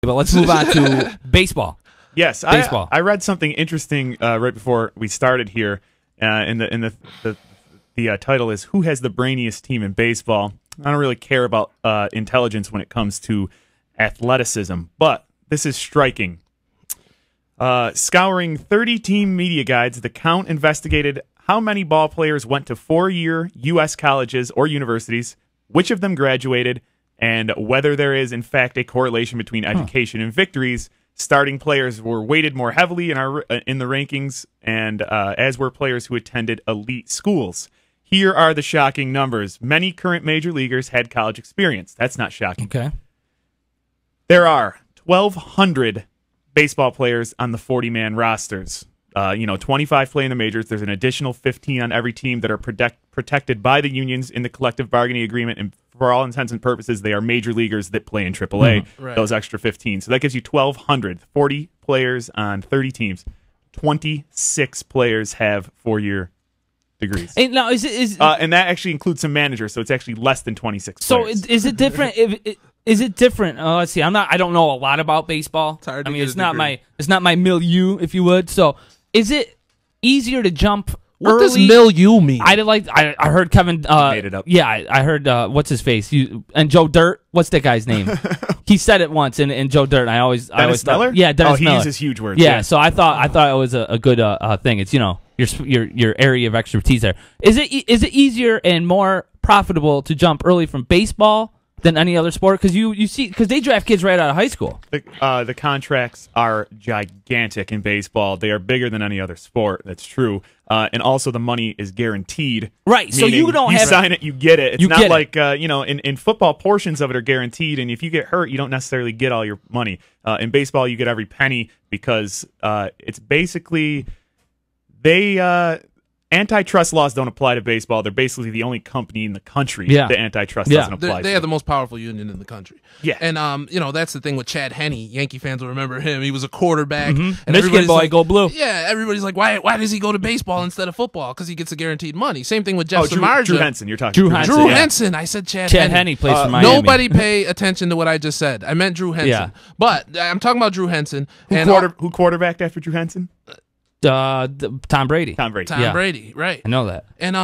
But let's move on to baseball. Yes, baseball. I read something interesting right before we started here. The title is "Who has the brainiest team in baseball?" I don't really care about intelligence when it comes to athleticism, but this is striking. Scouring 30-team media guides, the Count investigated how many ball players went to 4-year U.S. colleges or universities, which of them graduated, and whether there is, in fact, a correlation between education and victories. Starting players were weighted more heavily in the rankings, and as were players who attended elite schools. Here are the shocking numbers. Many current major leaguers had college experience. That's not shocking. Okay. There are 1,200 baseball players on the 40-man rosters. 25 play in the majors. There's an additional 15 on every team that are protected by the unions in the collective bargaining agreement, and for all intents and purposes, they are major leaguers that play in AAA, those extra 15. So that gives you 1,200, 40 players on 30 teams. 26 players have 4-year degrees. And now, and that actually includes some managers, so it's actually less than 26 players. So is it different? Is it different? Let's see. I don't know a lot about baseball. It's not my milieu, if you would. So is it easier to jump? What early? does milieu mean? I heard Kevin made it up. Yeah, I heard what's his face? And Joe Dirt. What's that guy's name? He said it once in Joe Dirt. And I always Miller? Yeah, Dennis Miller. He uses huge words. Yeah, so I thought it was a good thing. It's your area of expertise there. Is it easier and more profitable to jump early from baseball than any other sport? Because they draft kids right out of high school. The contracts are gigantic in baseball. They are bigger than any other sport. That's true. And also the money is guaranteed. Right. So you sign it, you get it. It's not like in football, portions of it are guaranteed, and if you get hurt, you don't necessarily get all your money. In baseball, you get every penny because it's basically antitrust laws don't apply to baseball. They're basically the only company in the country that antitrust doesn't apply to. They have the most powerful union in the country. Yeah. And, that's the thing with Chad Henne. Yankee fans will remember him. He was a quarterback. And Michigan boy, go blue. Yeah, everybody's like, why does he go to baseball instead of football? Because he gets a guaranteed money. Same thing with Jeff Samardzija. Drew Henson, you're talking. Drew Henson. I said Chad Henne plays for Miami. Nobody pay attention to what I just said. I meant Drew Henson. Yeah. But I'm talking about Drew Henson. Who quarterbacked after Drew Henson? Tom Brady. Tom Brady, right. I know that. And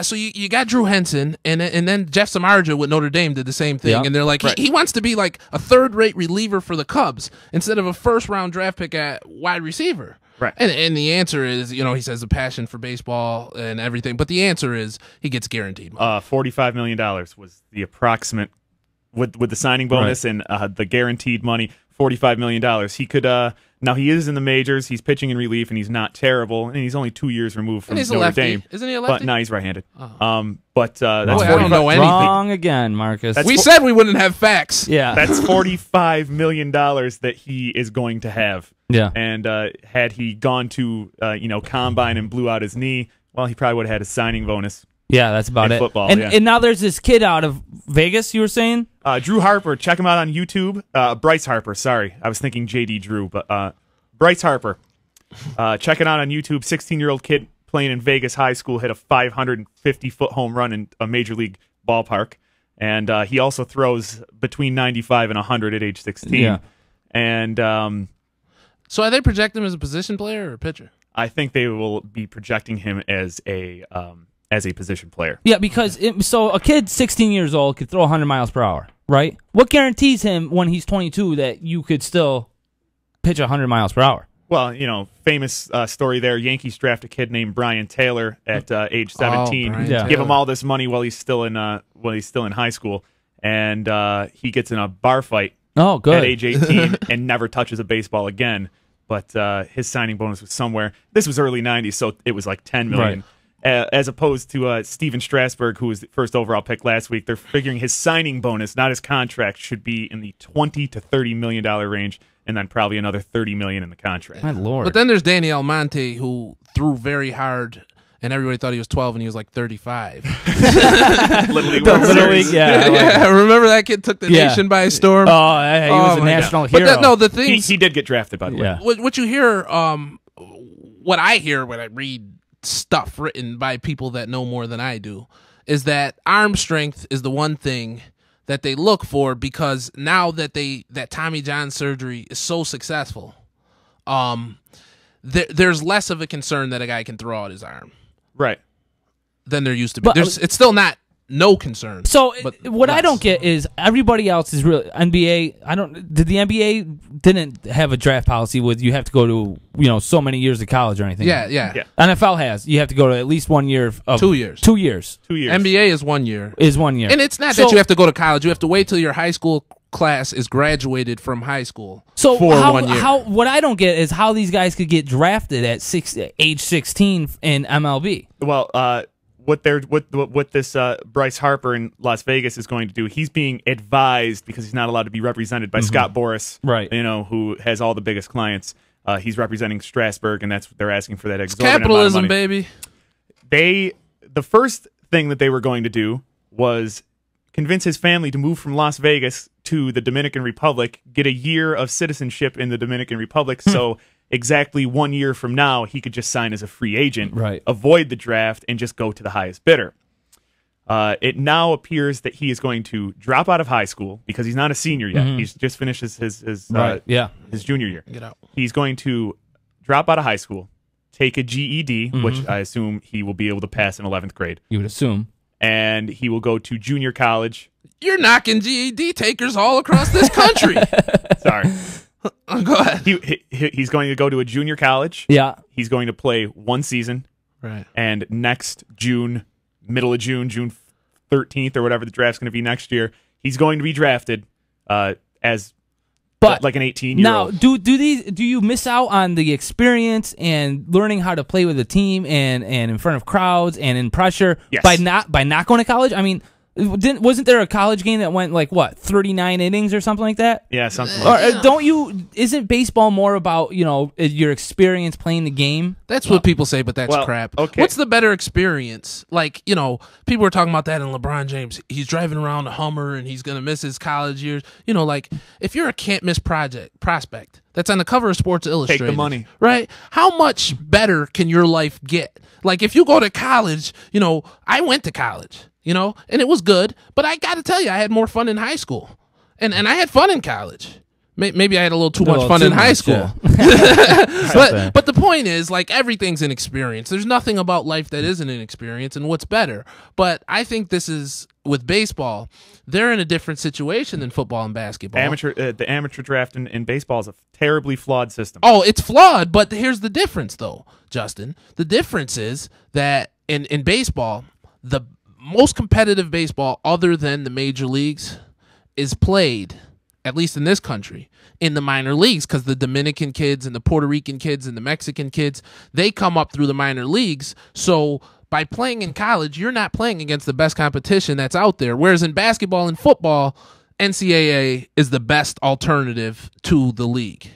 so you got Drew Henson, and then Jeff Samardzija with Notre Dame did the same thing, and they're like, he wants to be like a third-rate reliever for the Cubs instead of a first-round draft pick at wide receiver. Right. And the answer is, he says a passion for baseball and everything, but the answer is he gets guaranteed money. $45 million was the approximate with the signing bonus and the guaranteed money. $45 million. He could now he is in the majors. He's pitching in relief, and he's not terrible. And he's only 2 years removed from Notre Dame. Isn't he a lefty? But no, he's right-handed. Oh. But that's I don't know anything. Wrong again, Marcus. We said we wouldn't have facts. Yeah, that's $45 million that he is going to have. Yeah, and had he gone to combine and blew out his knee, well, he probably would have had a signing bonus. Yeah, that's about it. Football, and now there's this kid out of Vegas, you were saying? Drew Harper. Check him out on YouTube. Bryce Harper. Sorry. I was thinking J.D. Drew, but Bryce Harper. Check it out on YouTube. 16-year-old kid playing in Vegas high school hit a 550-foot home run in a major league ballpark. And he also throws between 95 and 100 at age 16. Yeah. And so are they projecting him as a position player or a pitcher? I think they will be projecting him as a position player. Yeah, because a kid 16 years old could throw 100 miles per hour, right? What guarantees him when he's 22 that you could still pitch 100 miles per hour? Well, famous story there. Yankees draft a kid named Brian Taylor at age 17. Give him all this money while he's still in high school, and he gets in a bar fight at age 18 and never touches a baseball again. But his signing bonus was somewhere. This was early 90s, so it was like $10 million. Right. As opposed to Steven Strasgurg, who was the first overall pick last week. They're figuring his signing bonus, not his contract, should be in the $20 to $30 million range, and then probably another $30 million in the contract. My Lord. But then there's Danny Almonte, who threw very hard, and everybody thought he was 12, and he was like 35. Little League, yeah. Remember that kid took the nation by storm? He was a national hero. But the thing he did get drafted, by the way. What you hear, what I hear when I read stuff written by people that know more than I do, is that arm strength is the one thing that they look for, because now that Tommy John surgery is so successful, there's less of a concern that a guy can throw out his arm, right, than there used to be. It's still not no concern. So what I don't get is everybody else is really NBA. Did the NBA didn't have a draft policy with you have to go to so many years of college or anything? Yeah. NFL has. You have to go to at least 1 year of 2 years. 2 years. 2 years. NBA is 1 year. And it's not that you have to go to college. You have to wait till your high school class is graduated from high school. So for 1 year. What I don't get is how these guys could get drafted at age 16 in MLB. Well, what this Bryce Harper in Las Vegas is going to do, he's being advised, because he's not allowed to be represented by Scott Boras, right? Who has all the biggest clients. He's representing Strasburg, and that's what they're asking for, that exorbitant capitalism, amount of money. baby. The first thing that they were going to do was convince his family to move from Las Vegas to the Dominican Republic, get a year of citizenship in the Dominican Republic, so exactly 1 year from now, he could just sign as a free agent, right, avoid the draft, and just go to the highest bidder. It now appears that he is going to drop out of high school, because he's not a senior yet. He's just finished his junior year. Get out. He's going to drop out of high school, take a GED, which I assume he will be able to pass in 11th grade. You would assume. And he will go to junior college. You're knocking GED takers all across this country. Sorry. Go ahead. He's going to go to a junior college. Yeah. He's going to play 1 season. Right. And next June, middle of June 13th or whatever the draft's going to be next year, he's going to be drafted as like an 18-year-old. Now, do you miss out on the experience and learning how to play with a team and in front of crowds and in pressure by not going to college? I mean, wasn't there a college game that went 39 innings or something like that? Yeah, something like that. Isn't baseball more about, your experience playing the game? That's what people say, but that's crap. Okay. What's the better experience? People were talking about that in LeBron James. He's driving around a Hummer and he's going to miss his college years. If you're a can't-miss prospect that's on the cover of Sports Illustrated. Take the money. Right? How much better can your life get? If you go to college, I went to college. And it was good, but I got to tell you, I had more fun in high school, and I had fun in college. Maybe I had a little too much fun in high school. Yeah. but the point is, everything's an experience. There's nothing about life that isn't an experience, and what's better. But I think this is, with baseball, they're in a different situation than football and basketball. The amateur draft in baseball is a terribly flawed system. Oh, it's flawed, but here's the difference, though, Justin. The difference is that in baseball, the most competitive baseball other than the major leagues is played, at least in this country, in the minor leagues, because the Dominican kids and the Puerto Rican kids and the Mexican kids, they come up through the minor leagues. So by playing in college, you're not playing against the best competition that's out there. Whereas in basketball and football, NCAA is the best alternative to the league.